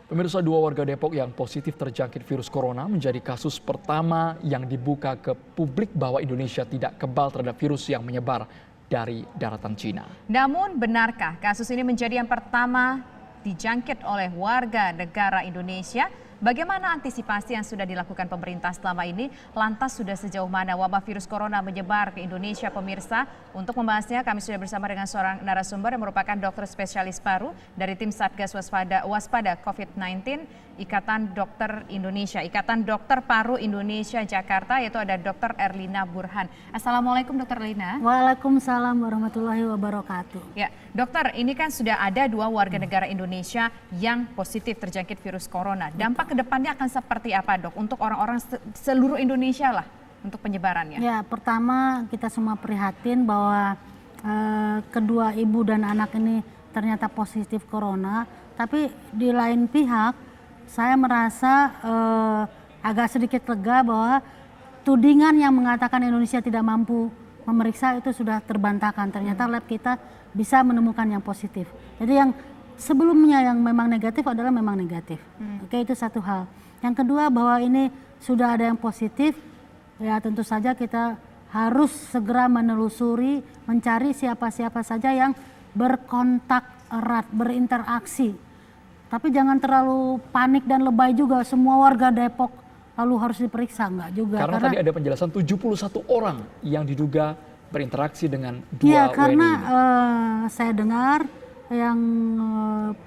Pemirsa, dua warga Depok yang positif terjangkit virus corona menjadi kasus pertama yang dibuka ke publik bahwa Indonesia tidak kebal terhadap virus yang menyebar dari daratan Cina. Namun benarkah kasus ini menjadi yang pertama dijangkit oleh warga negara Indonesia? Bagaimana antisipasi yang sudah dilakukan pemerintah selama ini? Lantas sudah sejauh mana wabah virus corona menyebar ke Indonesia, pemirsa? Untuk membahasnya kami sudah bersama dengan seorang narasumber yang merupakan dokter spesialis paru dari tim Satgas Waspada COVID-19 Ikatan Dokter Indonesia, Ikatan Dokter Paru Indonesia Jakarta, yaitu ada Dr. Erlina Burhan. Assalamualaikum Dr. Erlina. Waalaikumsalam warahmatullahi wabarakatuh. Ya, dokter, ini kan sudah ada dua warga negara Indonesia yang positif terjangkit virus corona. Dampak kedepannya akan seperti apa, Dok, untuk orang-orang seluruh Indonesia lah untuk penyebarannya? Ya, pertama kita semua prihatin bahwa kedua ibu dan anak ini ternyata positif corona. Tapi di lain pihak saya merasa agak sedikit lega bahwa tudingan yang mengatakan Indonesia tidak mampu memeriksa itu sudah terbantahkan. Ternyata lab kita bisa menemukan yang positif. Jadi yang sebelumnya yang memang negatif adalah memang negatif. Oke, itu satu hal. Yang kedua, bahwa ini sudah ada yang positif, ya tentu saja kita harus segera menelusuri, mencari siapa-siapa saja yang berkontak erat, berinteraksi. Tapi jangan terlalu panik dan lebay juga, semua warga Depok lalu harus diperiksa, enggak juga. Karena tadi ada penjelasan 71 orang yang diduga berinteraksi dengan dua ya, WNI. karena saya dengar yang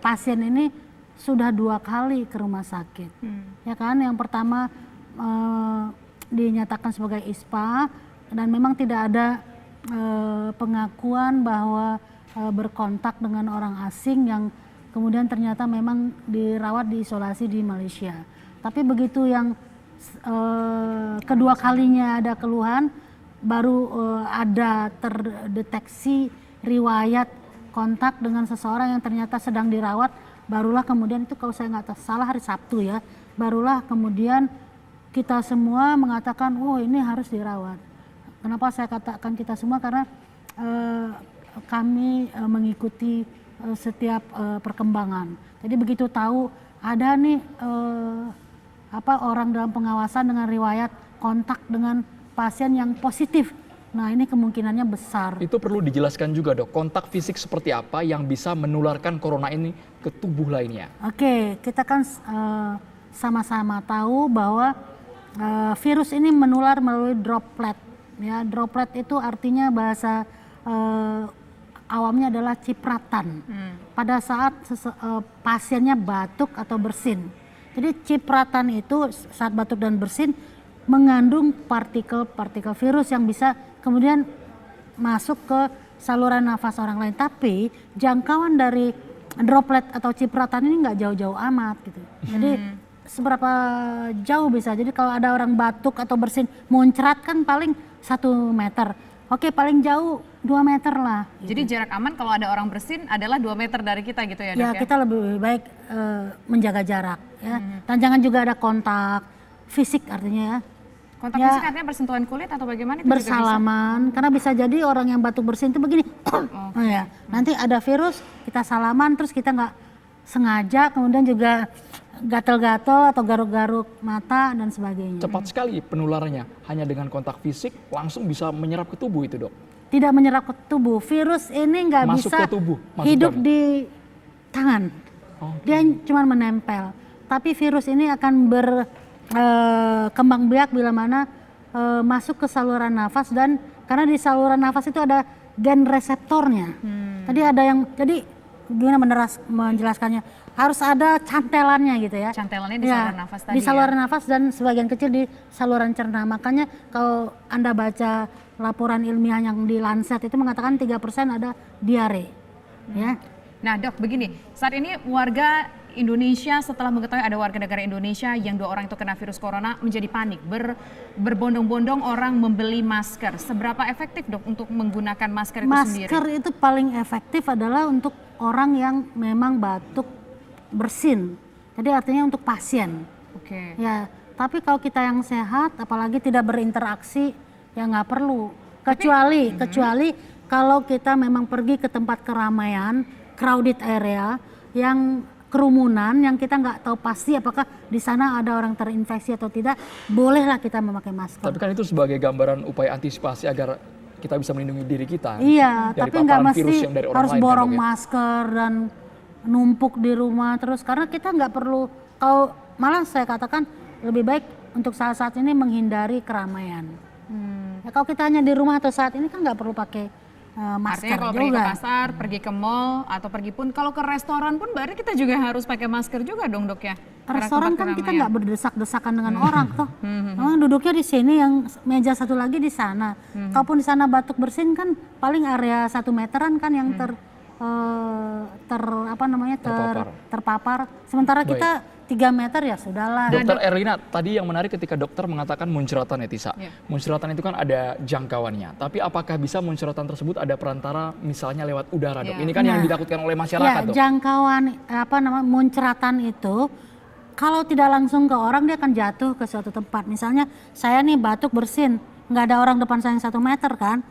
pasien ini sudah 2 kali ke rumah sakit. Ya kan, yang pertama dinyatakan sebagai ISPA dan memang tidak ada pengakuan bahwa berkontak dengan orang asing yang kemudian ternyata memang dirawat di isolasi di Malaysia. Tapi begitu yang kedua kalinya ada keluhan, baru ada terdeteksi riwayat kontak dengan seseorang yang ternyata sedang dirawat, barulah kemudian itu, kalau saya nggak salah hari Sabtu ya, barulah kemudian kita semua mengatakan, oh ini harus dirawat. Kenapa saya katakan kita semua? Karena kami mengikuti setiap perkembangan. Jadi begitu tahu ada nih orang dalam pengawasan dengan riwayat kontak dengan pasien yang positif, nah ini kemungkinannya besar. Itu perlu dijelaskan juga, Dok, kontak fisik seperti apa yang bisa menularkan corona ini ke tubuh lainnya? Oke, kita kan sama-sama tahu bahwa virus ini menular melalui droplet. Ya, droplet itu artinya bahasa awamnya adalah cipratan. Pada saat pasiennya batuk atau bersin. Jadi cipratan itu saat batuk dan bersin mengandung partikel-partikel virus yang bisa kemudian masuk ke saluran nafas orang lain. Tapi jangkauan dari droplet atau cipratan ini nggak jauh-jauh amat gitu. Jadi seberapa jauh bisa. Jadi kalau ada orang batuk atau bersin muncrat kan paling 1 meter. Oke, paling jauh 2 meter lah. Gitu. Jadi jarak aman kalau ada orang bersin adalah 2 meter dari kita gitu ya, Dok? Ya, kita lebih baik menjaga jarak ya. Dan jangan juga ada kontak fisik, artinya ya. Kontak fisik artinya bersentuhan kulit atau bagaimana? Itu bersalaman, karena bisa jadi orang yang batuk bersin itu begini. Oh ya, nanti ada virus, kita salaman terus kita nggak sengaja, kemudian juga gatal-gatal atau garuk-garuk mata dan sebagainya. Cepat sekali penularannya, hanya dengan kontak fisik langsung bisa menyerap ke tubuh itu, Dok? Tidak menyerap ke tubuh, virus ini nggak bisa hidup di tangan. Dia cuma menempel. Tapi virus ini akan berkembang biak bila mana masuk ke saluran nafas, dan karena di saluran nafas itu ada gen reseptornya. Tadi ada yang, jadi gimana menjelaskannya? Harus ada cantelannya gitu ya. Cantelannya di saluran nafas tadi. Di saluran nafas dan sebagian kecil di saluran cerna. Makanya kalau Anda baca laporan ilmiah yang di Lancet itu mengatakan 3% ada diare. Ya. Nah, Dok, begini, saat ini warga Indonesia setelah mengetahui ada warga negara Indonesia yang 2 orang itu kena virus corona menjadi panik, berbondong-bondong orang membeli masker. Seberapa efektif, Dok, untuk menggunakan masker itu sendiri? Masker itu paling efektif adalah untuk orang yang memang batuk bersin. Jadi artinya untuk pasien. Oke. Ya, tapi kalau kita yang sehat, apalagi tidak berinteraksi, ya nggak perlu. Kecuali kalau kita memang pergi ke tempat keramaian, crowded area, yang kerumunan yang kita nggak tahu pasti apakah di sana ada orang terinfeksi atau tidak, bolehlah kita memakai masker. Tapi kan itu sebagai gambaran upaya antisipasi agar kita bisa melindungi diri kita. Iya, dari tapi nggak paparan mesti virus yang dari orang harus lain, kan, borong Dok, ya? masker dan numpuk di rumah terus, karena kita nggak perlu, kalau malah saya katakan lebih baik untuk saat-saat ini menghindari keramaian. Ya, kalau kita hanya di rumah atau saat ini kan nggak perlu pakai masker Artinya kalau juga. pergi ke pasar, pergi ke mall, atau pergi pun kalau ke restoran pun berarti kita juga harus pakai masker juga dong, Dok, ya? Karena Restoran tempat kan kita keramaian. nggak berdesak-desakan dengan orang toh. Memang duduknya di sini, yang meja satu lagi di sana. Kalaupun di sana batuk bersin kan paling area 1 meteran kan yang terpapar. Sementara Baik. kita 3 meter ya sudahlah. Dokter Erlina, tadi yang menarik ketika dokter mengatakan muncratan ya, Tisa. Iya. Muncratan itu kan ada jangkauannya. Tapi apakah bisa muncratan tersebut ada perantara misalnya lewat udara, Dok? Iya. Ini kan yang Nah, ditakutkan oleh Ya, masyarakat, Dok. jangkauan muncratan itu kalau tidak langsung ke orang dia akan jatuh ke suatu tempat. Misalnya saya nih batuk bersin, nggak ada orang depan saya yang 1 meter kan,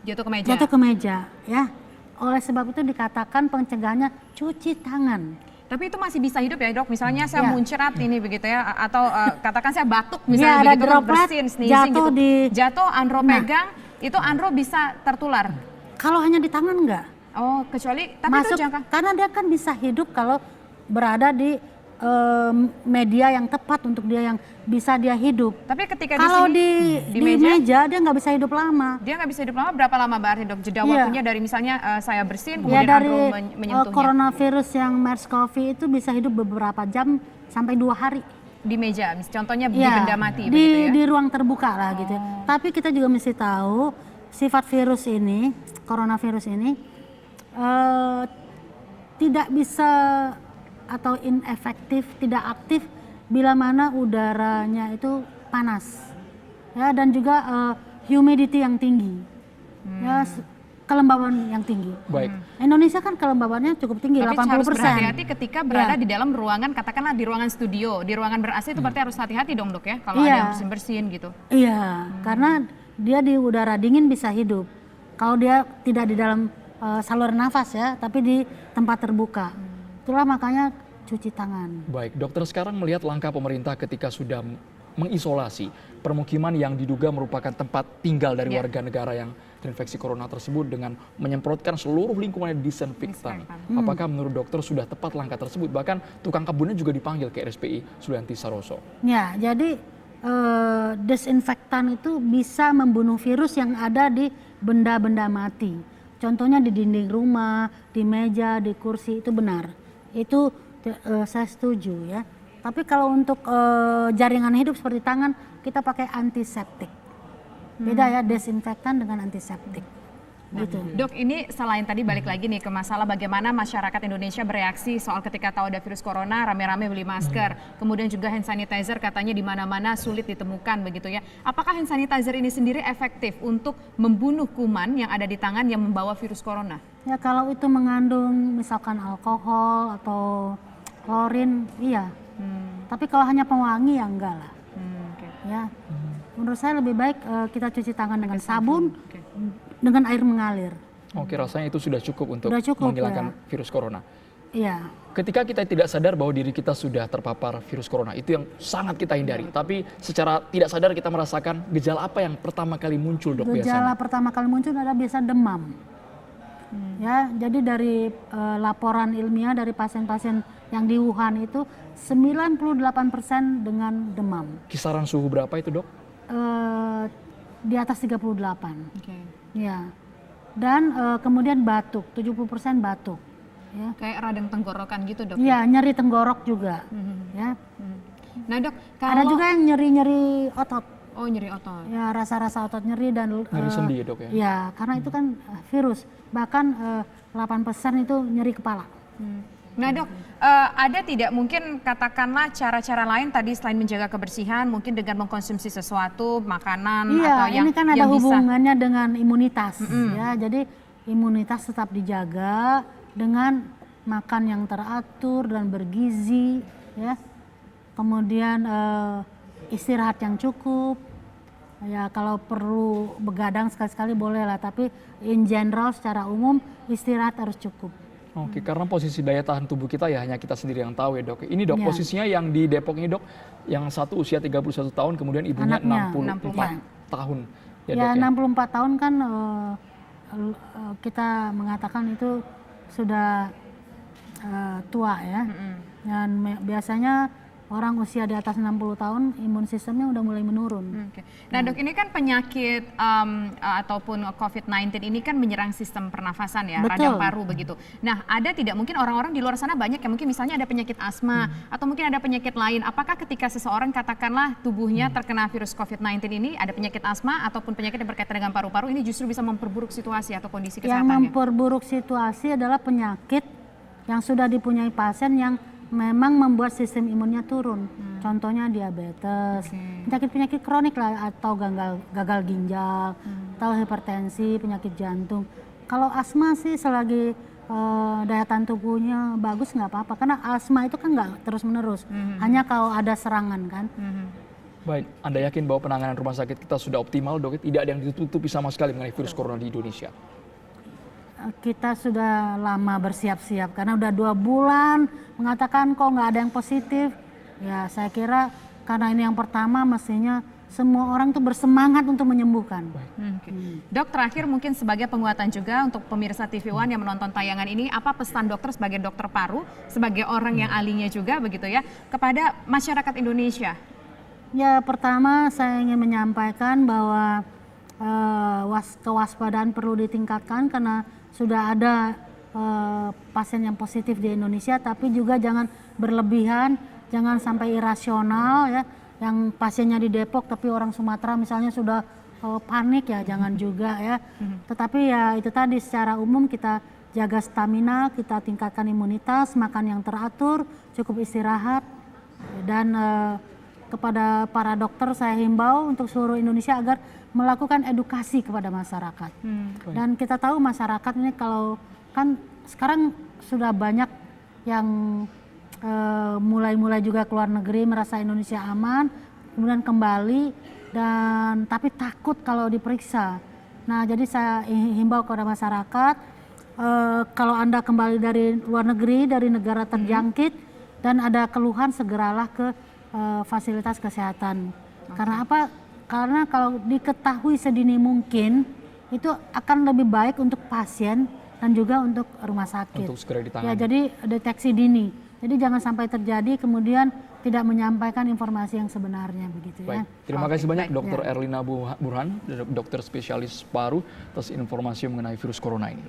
Jatuh ke meja. jatuh ke meja ya. Oleh sebab itu dikatakan pencegahannya cuci tangan. Tapi itu masih bisa hidup ya, Dok? Misalnya saya Ya. muncrat ini begitu ya, atau katakan saya batuk Ya, misalnya ada begitu, droplet bersin, sneezing jatuh gitu. di- Jatuh, Andro Nah. pegang, itu Andro bisa tertular. Kalau hanya di tangan enggak. Oh, kecuali tapi Masuk, itu jangka. karena dia kan bisa hidup kalau berada di media yang tepat untuk dia, yang bisa dia hidup. Tapi ketika Kalau di di sini, meja dia nggak bisa hidup lama. dia nggak bisa hidup lama. Berapa lama berarti, Dok? Jeda Iya. waktunya dari misalnya saya bersin, Ya kemudian dari Andro menyentuhnya coronavirus yang MERS-CoV itu bisa hidup beberapa jam sampai 2 hari. di meja. Contohnya di Ya, benda mati, di, begitu ya? di ruang terbuka lah gitu. Tapi kita juga mesti tahu sifat virus ini, coronavirus ini tidak bisa atau inefektif, tidak aktif bila mana udaranya itu panas, ya, dan juga humidity yang tinggi, ya, kelembaban yang tinggi. Baik. Indonesia kan kelembabannya cukup tinggi, Tapi 80%. harus berhati-hati ketika berada Ya. di dalam ruangan, katakanlah di ruangan studio, di ruangan ber-AC itu berarti harus hati-hati dong, Dok, ya? Kalau Iya. ada yang bersin-bersin gitu. Iya, karena dia di udara dingin bisa hidup. Kalau dia tidak di dalam saluran nafas ya, tapi di tempat terbuka. Itulah makanya cuci tangan. Baik, dokter sekarang melihat langkah pemerintah ketika sudah mengisolasi permukiman yang diduga merupakan tempat tinggal dari Ya. warga negara yang terinfeksi corona tersebut dengan menyemprotkan seluruh lingkungannya disinfektan. Disinfektan. Apakah menurut dokter sudah tepat langkah tersebut? Bahkan tukang kebunnya juga dipanggil ke RSPI Sulianti Saroso. Ya, jadi desinfektan itu bisa membunuh virus yang ada di benda-benda mati. Contohnya di dinding rumah, di meja, di kursi, itu benar. Itu saya setuju ya. Tapi kalau untuk jaringan hidup seperti tangan, kita pakai antiseptik. Beda ya, desinfektan dengan antiseptik. Gitu. Dok, ini selain tadi balik lagi nih ke masalah bagaimana masyarakat Indonesia bereaksi soal ketika tahu ada virus corona, rame-rame beli masker. Kemudian juga hand sanitizer katanya di mana-mana sulit ditemukan begitu ya. Apakah hand sanitizer ini sendiri efektif untuk membunuh kuman yang ada di tangan yang membawa virus corona? Ya kalau itu mengandung misalkan alkohol atau klorin, iya. Tapi kalau hanya pewangi ya enggak lah. Oke. Ya, menurut saya lebih baik kita cuci tangan dengan sabun, Oke. dengan air mengalir. Oke, rasanya itu sudah cukup untuk Sudah cukup, menghilangkan ya. virus corona. Iya. Ketika kita tidak sadar bahwa diri kita sudah terpapar virus corona, itu yang sangat kita hindari. Tapi secara tidak sadar kita merasakan gejala apa yang pertama kali muncul, Dok, Gejala biasanya? pertama kali muncul adalah biasa demam. Ya, jadi dari laporan ilmiah dari pasien-pasien yang di Wuhan itu 98% dengan demam. Kisaran suhu berapa itu, Dok? Di atas 38. Oke. Ya. Dan kemudian batuk, 70% batuk. Ya. Kayak radang tenggorokan gitu, Dok. Iya, nyeri tenggorok juga. Ya. Nah, Dok, Ada kalau juga yang nyeri-nyeri otot. oh nyeri otot. Ya, rasa-rasa otot nyeri dan Nyeri sendi ya, Dok, ya? Ya, karena itu kan virus. Bahkan 8% itu nyeri kepala. Nah, Dok, ada tidak mungkin katakanlah cara-cara lain tadi selain menjaga kebersihan, mungkin dengan mengkonsumsi sesuatu, makanan Iya, atau yang ini kan ada yang bisa hubungannya dengan imunitas ya. Jadi imunitas tetap dijaga dengan makan yang teratur dan bergizi ya. Kemudian istirahat yang cukup. Ya, kalau perlu begadang sekali-sekali boleh lah, tapi in general secara umum istirahat harus cukup. Oke, karena posisi daya tahan tubuh kita ya hanya kita sendiri yang tahu ya dok. Ini dok Iya. posisinya yang di Depok ini dok, yang satu usia 31 tahun, kemudian ibunya Anaknya, 64 tahun. Ya, Ya, dok, ya. 64 tahun kan kita mengatakan itu sudah tua ya. Dan biasanya orang usia di atas 60 tahun imun sistemnya udah mulai menurun. Oke. Nah dok, ini kan penyakit ataupun COVID-19 ini kan menyerang sistem pernafasan ya, Betul. radang paru begitu. Nah ada tidak mungkin orang-orang di luar sana banyak yang mungkin misalnya ada penyakit asma atau mungkin ada penyakit lain. Apakah ketika seseorang katakanlah tubuhnya terkena virus COVID-19 ini ada penyakit asma ataupun penyakit yang berkaitan dengan paru-paru ini justru bisa memperburuk situasi atau kondisi Yang kesehatannya? memperburuk situasi adalah penyakit yang sudah dipunyai pasien yang memang membuat sistem imunnya turun. Contohnya diabetes, penyakit-penyakit kronik lah, atau gagal ginjal, atau hipertensi, penyakit jantung. Kalau asma sih selagi daya tahan tubuhnya bagus nggak apa-apa, karena asma itu kan nggak terus-menerus, hanya kalau ada serangan kan. Baik, Anda yakin bahwa penanganan rumah sakit kita sudah optimal dok? Tidak ada yang ditutupi sama sekali mengenai virus corona di Indonesia. Kita sudah lama bersiap-siap karena udah 2 bulan mengatakan kok nggak ada yang positif. Ya saya kira karena ini yang pertama mestinya semua orang tuh bersemangat untuk menyembuhkan. Oke. Dok, terakhir mungkin sebagai penguatan juga untuk pemirsa TV One yang menonton tayangan ini, apa pesan dokter sebagai dokter paru, sebagai orang yang ahlinya juga begitu ya, kepada masyarakat Indonesia? Ya pertama saya ingin menyampaikan bahwa kewaspadaan perlu ditingkatkan karena sudah ada pasien yang positif di Indonesia, tapi juga jangan berlebihan, jangan sampai irasional ya. Yang pasiennya di Depok tapi orang Sumatera misalnya sudah panik ya, jangan juga ya. Tetapi ya itu tadi secara umum kita jaga stamina, kita tingkatkan imunitas, makan yang teratur, cukup istirahat, dan kepada para dokter saya himbau untuk seluruh Indonesia agar melakukan edukasi kepada masyarakat. Dan kita tahu masyarakat ini kalau kan sekarang sudah banyak yang mulai-mulai juga keluar negeri merasa Indonesia aman, kemudian kembali dan tapi takut kalau diperiksa. Nah jadi saya himbau kepada masyarakat, kalau Anda kembali dari luar negeri, dari negara terjangkit dan ada keluhan segeralah ke fasilitas kesehatan. Karena apa? Karena kalau diketahui sedini mungkin itu akan lebih baik untuk pasien dan juga untuk rumah sakit. Untuk segera ditangani. Ya, jadi deteksi dini. Jadi jangan sampai terjadi kemudian tidak menyampaikan informasi yang sebenarnya begitu ya. Baik, terima kasih banyak baik. Dr. Erlina Burhan, dokter spesialis paru atas informasi mengenai virus corona ini.